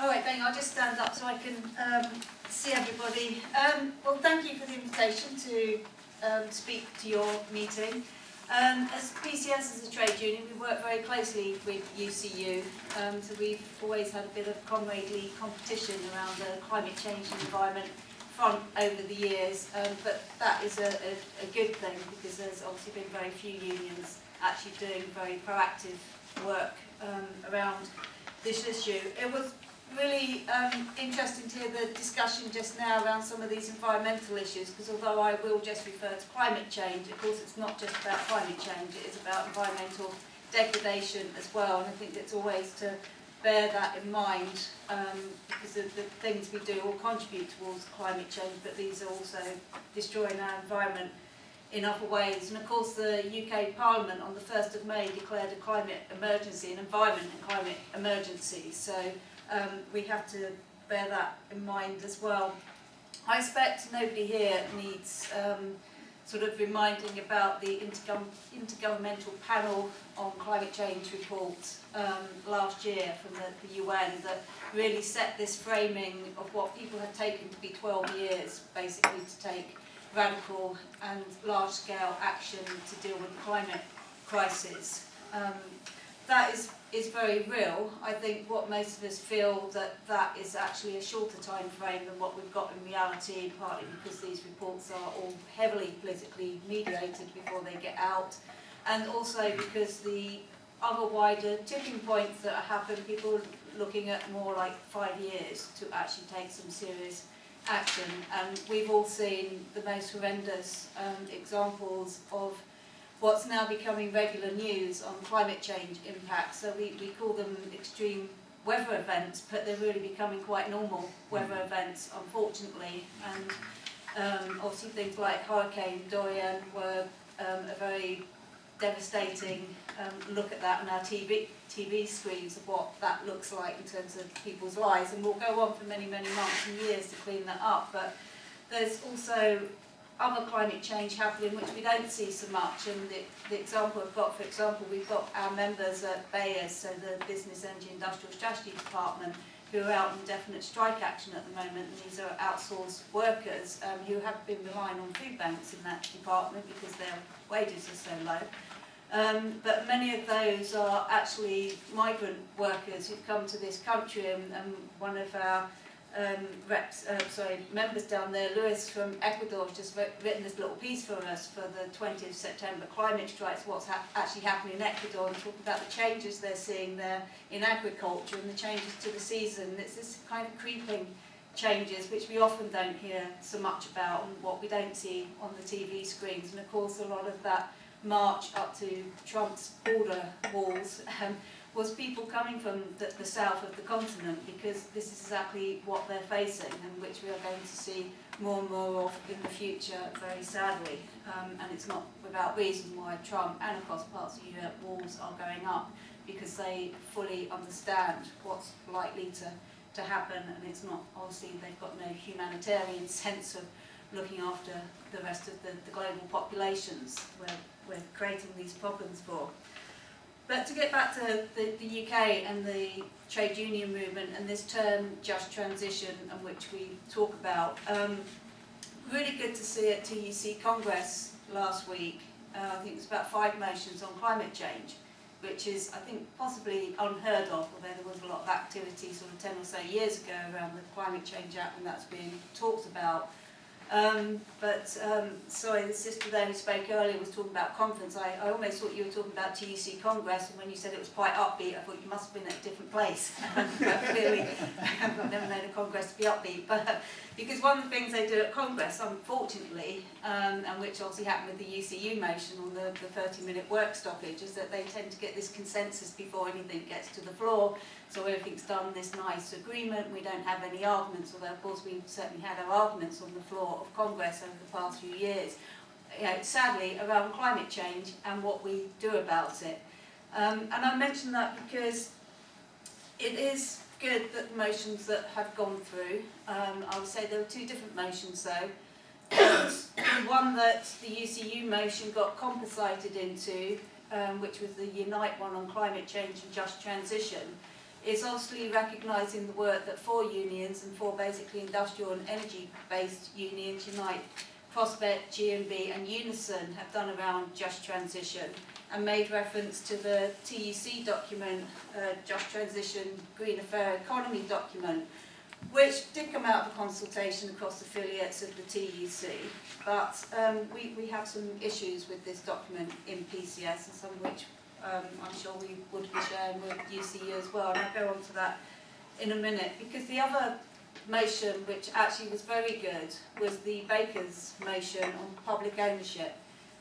All right, Ben, I'll just stand up so I can see everybody. Well, thank you for the invitation to speak to your meeting. As PCS as a trade union, we work very closely with UCU, so we've always had a bit of comradely competition around the climate change and environment front over the years, but that is a good thing because there's obviously been very few unions actually doing very proactive work around this issue. It was really interesting to hear the discussion just now around some of these environmental issues, because although I will just refer to climate change, of course it's not just about climate change, it is about environmental degradation as well, and I think it's always to bear that in mind because of the things we do all contribute towards climate change, but these are also destroying our environment in other ways. And of course the UK Parliament on the 1st of May declared a climate emergency, an environment and climate emergency, so we have to bear that in mind as well. I expect nobody here needs sort of reminding about the Intergovernmental Panel on Climate Change report last year from the UN that really set this framing of what people had taken to be 12 years basically to take radical and large-scale action to deal with the climate crisis. That is very real. I think what most of us feel that is actually a shorter time frame than what we've got in reality, partly because these reports are all heavily politically mediated before they get out, and also because the other wider tipping points that happen, people looking at more like 5 years to actually take some serious action. And we've all seen the most horrendous examples of what's now becoming regular news on climate change impacts. So we call them extreme weather events, but they're really becoming quite normal weather events, unfortunately. And obviously things like Hurricane Dorian were a very devastating look at that on our TV screens of what that looks like in terms of people's lives. And we'll go on for many, many months and years to clean that up. But there's also other climate change happening which we don't see so much, and the example I've got, for example, we've got our members at BEIS, so the Business Energy Industrial Strategy Department, who are out on definite strike action at the moment, and these are outsourced workers who have been relying on food banks in that department because their wages are so low. But many of those are actually migrant workers who've come to this country, and one of our members down there, Lewis from Ecuador, has just written this little piece for us for the 20th of September climate strikes, what's actually happening in Ecuador, and talking about the changes they're seeing there in agriculture and the changes to the season. It's this kind of creeping changes which we often don't hear so much about, and what we don't see on the TV screens. And of course a lot of that march up to Trump's border walls was people coming from the south of the continent, because this is exactly what they're facing, and which we are going to see more and more of in the future, very sadly. And it's not without reason why Trump and across parts of Europe walls are going up, because they fully understand what's likely to happen, and it's not, obviously they've got no humanitarian sense of looking after the rest of the global populations where we're creating these problems for. But to get back to the UK and the trade union movement and this term just transition, and which we talk about, really good to see at TUC Congress last week. I think it's about 5 motions on climate change, which is, I think, possibly unheard of, although there was a lot of activity sort of 10 or so years ago around the Climate Change Act when that's being talked about. Sorry, the sister there who spoke earlier was talking about conference. I almost thought you were talking about TUC Congress, and when you said it was quite upbeat, I thought you must have been at a different place. But clearly, I've never known a Congress to be upbeat. But because one of the things they do at Congress, unfortunately, and which obviously happened with the UCU motion on the 30-minute work stoppage, is that they tend to get this consensus before anything gets to the floor. So everything's done this nice agreement, we don't have any arguments, although of course we've certainly had our arguments on the floor of Congress over the past few years, sadly, around climate change and what we do about it. And I mention that because it is good that the motions that have gone through, I would say there were 2 different motions though. The one that the UCU motion got compensated into, which was the Unite one on climate change and just transition, is obviously recognising the work that 4 unions and 4 basically industrial and energy-based unions, Unite, Prospect, GMB and Unison, have done around just transition, and made reference to the TUC document, Just Transition Green Fair Economy document, which did come out of a consultation across affiliates of the TUC, but we have some issues with this document in PCS, and some which I'm sure we would be sharing with UCU as well, and I'll go on to that in a minute, because the other motion, which actually was very good, was the Baker's motion on public ownership,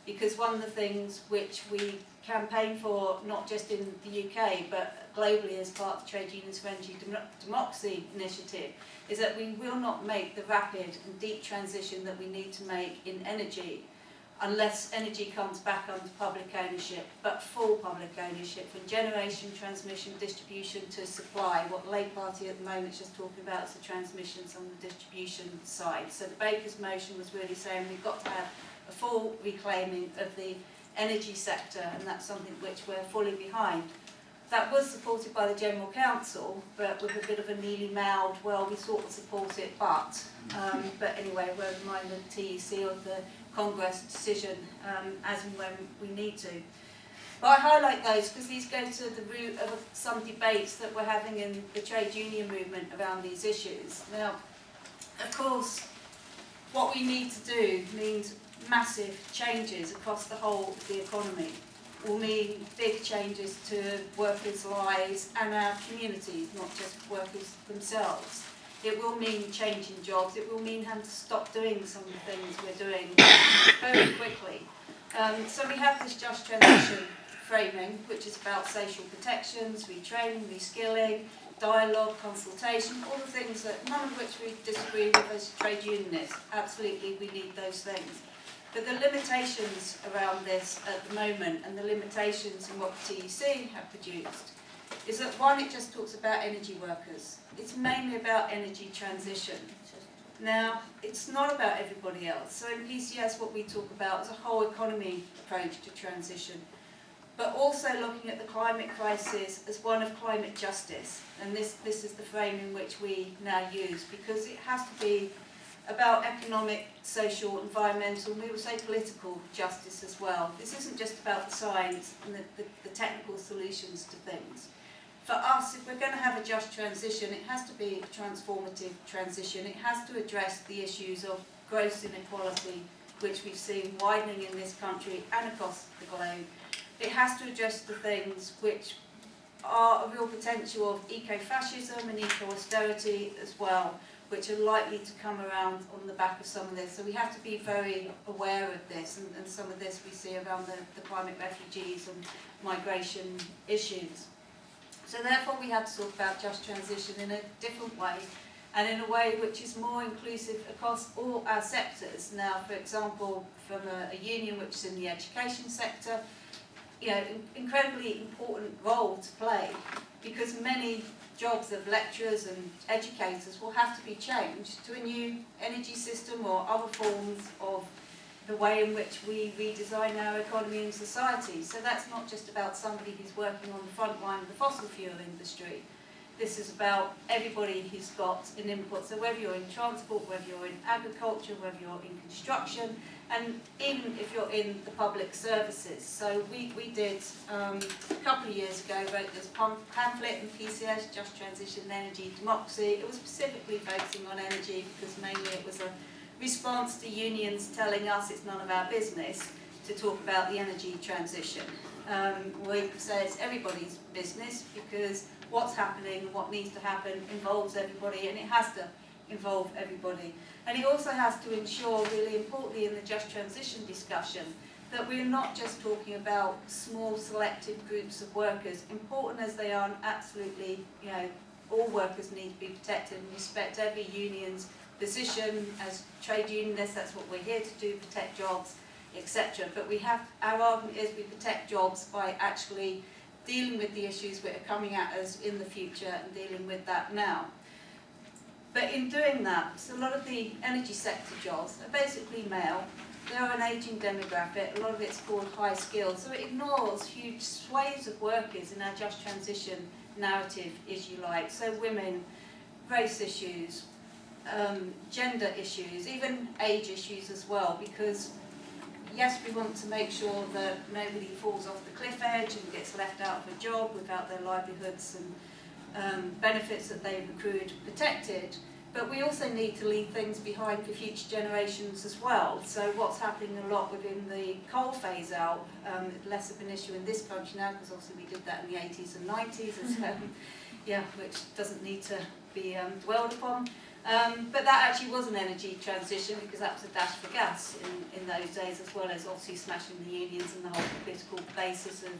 because one of the things which we campaign for, not just in the UK, but globally as part of the Trade Unions for Energy Democracy initiative, is that we will not make the rapid and deep transition that we need to make in energy unless energy comes back under public ownership, but full public ownership, from generation, transmission, distribution to supply. What the Labour Party at the moment is just talking about is the transmission, some of the distribution side. So the Baker's motion was really saying we've got to have a full reclaiming of the energy sector, and that's something which we're fully behind. That was supported by the General Council, but with a bit of a mealy-mouthed, well, we sort of support it, but anyway, we'll remind the TEC of the Congress decision as and when we need to. But I highlight those because these go to the root of some debates that we're having in the trade union movement around these issues. Now, of course, what we need to do means massive changes across the whole of the economy. Will mean big changes to workers' lives and our communities, not just workers themselves. It will mean changing jobs. It will mean having to stop doing some of the things we're doing very quickly. So we have this just transition framing, which is about social protections, retraining, reskilling, dialogue, consultation, all the things that none of which we disagree with as trade unionists. Absolutely, we need those things. But the limitations around this at the moment, and the limitations in what the TEC have produced, is that one, it just talks about energy workers. It's mainly about energy transition. Now, it's not about everybody else. So in PCS, what we talk about is a whole economy approach to transition, but also looking at the climate crisis as one of climate justice. And this is the frame in which we now use, because it has to be about economic, social, environmental, and we will say political justice as well. This isn't just about the science and the technical solutions to things. For us, if we're going to have a just transition, it has to be a transformative transition. It has to address the issues of gross inequality, which we've seen widening in this country and across the globe. It has to address the things which are a real potential of eco-fascism and eco-austerity as well, which are likely to come around on the back of some of this. So we have to be very aware of this, and some of this we see around the climate refugees and migration issues. So therefore we have to talk about just transition in a different way, and in a way which is more inclusive across all our sectors. Now, for example, from a union which is in the education sector, you know, incredibly important role to play, because many jobs of lecturers and educators will have to be changed to a new energy system or other forms of the way in which we redesign our economy and society. So that's not just about somebody who's working on the front line of the fossil fuel industry. This is about everybody who's got an input. So whether you're in transport, whether you're in agriculture, whether you're in construction, and even if you're in the public services. So we did, a couple of years ago, wrote this pamphlet in PCS, Just Transition Energy Democracy. It was specifically focusing on energy because mainly it was a response to unions telling us it's none of our business to talk about the energy transition. We say it's everybody's business because what's happening and what needs to happen involves everybody, and it has to involve everybody. And it also has to ensure, really importantly in the just transition discussion, that we're not just talking about small selected groups of workers, important as they are, and absolutely, you know, all workers need to be protected and respect every union's position. As trade unionists, that's what we're here to do, protect jobs, etc. But we have, our argument is we protect jobs by actually dealing with the issues that are coming at us in the future and dealing with that now. But in doing that, so a lot of the energy sector jobs are basically male. They're an ageing demographic. A lot of it's called high skilled. So it ignores huge swathes of workers in our just transition narrative, if you like. So women, race issues, gender issues, even age issues as well, because yes, we want to make sure that nobody falls off the cliff edge and gets left out of a job without their livelihoods and benefits that they've accrued protected, but we also need to leave things behind for future generations as well. So what's happening a lot within the coal phase out, less of an issue in this country now, because obviously we did that in the 80s and 90s, which doesn't need to be dwelled upon. But that actually was an energy transition, because that was a dash for gas in those days, as well as obviously smashing the unions and the whole political basis of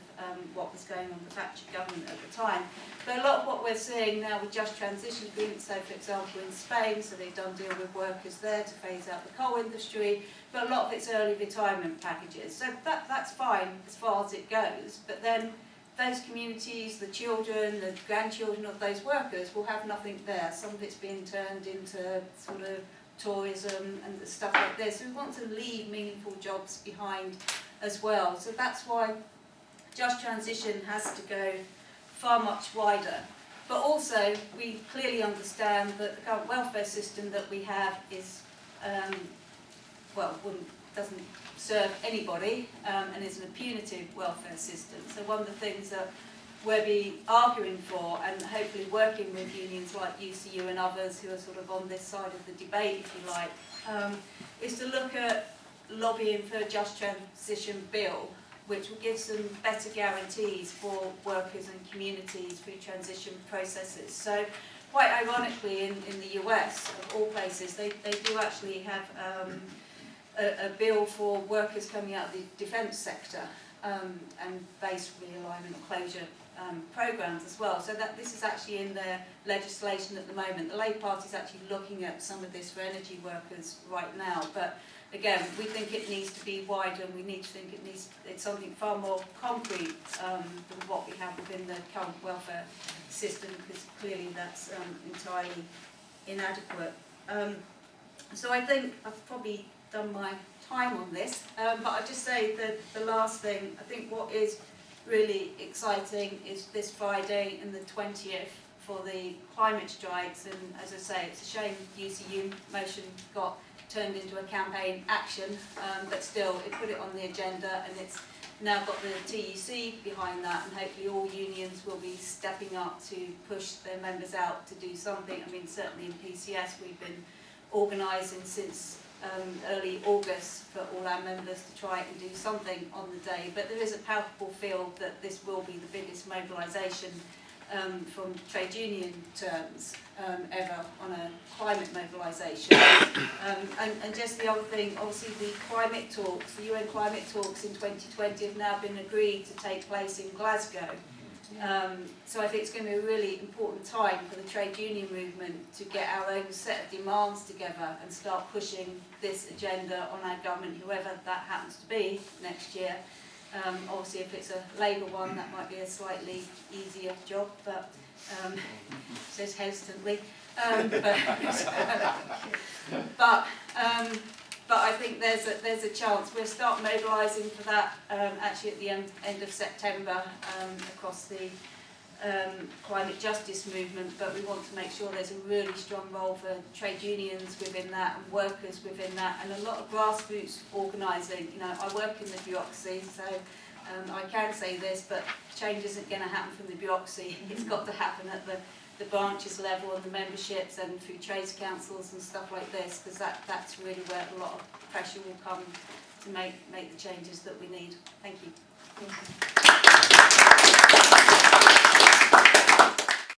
what was going on with the Thatcher government at the time. But a lot of what we're seeing now with just transition agreements, so for example in Spain, so they've done deal with workers there to phase out the coal industry, but a lot of it's early retirement packages. So that's fine as far as it goes, but then those communities, the children, the grandchildren of those workers will have nothing there. Some of it's being turned into sort of tourism and stuff like this. So we want to leave meaningful jobs behind as well. So that's why just transition has to go far much wider. But also, we clearly understand that the current welfare system that we have is, doesn't serve anybody and isn't a punitive welfare system. So one of the things that we'll be arguing for, and hopefully working with unions like UCU and others who are sort of on this side of the debate, if you like, is to look at lobbying for a just transition bill, which will give some better guarantees for workers and communities through transition processes. So quite ironically, in the US, of all places, they do actually have a bill for workers coming out of the defence sector and base realignment or closure programmes as well. So that this is actually in their legislation at the moment. The Labour Party is actually looking at some of this for energy workers right now. But again, we think it needs to be wider, and we need to think it's something far more concrete than what we have within the current welfare system, because clearly that's entirely inadequate. So I think I've probably done my time on this, but I'll just say that the last thing, I think what is really exciting is this Friday and the 20th for the climate strikes, and as I say, it's a shame the UCU motion got turned into a campaign action, but still it put it on the agenda, and it's now got the TUC behind that, and hopefully all unions will be stepping up to push their members out to do something. I mean, certainly in PCS we've been organising since early August for all our members to try and do something on the day, but there is a palpable feel that this will be the biggest mobilisation from trade union terms ever on a climate mobilisation. And just the other thing, obviously the climate talks, the UN climate talks in 2020 have now been agreed to take place in Glasgow. So I think it's going to be a really important time for the trade union movement to get our own set of demands together and start pushing this agenda on our government, whoever that happens to be next year. Obviously if it's a Labour one, that might be a slightly easier job, but says hesitantly. But I think there's a chance. We'll start mobilising for that actually at the end of September across the climate justice movement, but we want to make sure there's a really strong role for trade unions within that and workers within that, and a lot of grassroots organising. You know, I work in the bureaucracy, so I can say this, but change isn't going to happen from the bureaucracy. It's got to happen at the branches level and the memberships and through trades councils and stuff like this, because that's really where a lot of pressure will come to make the changes that we need. Thank you.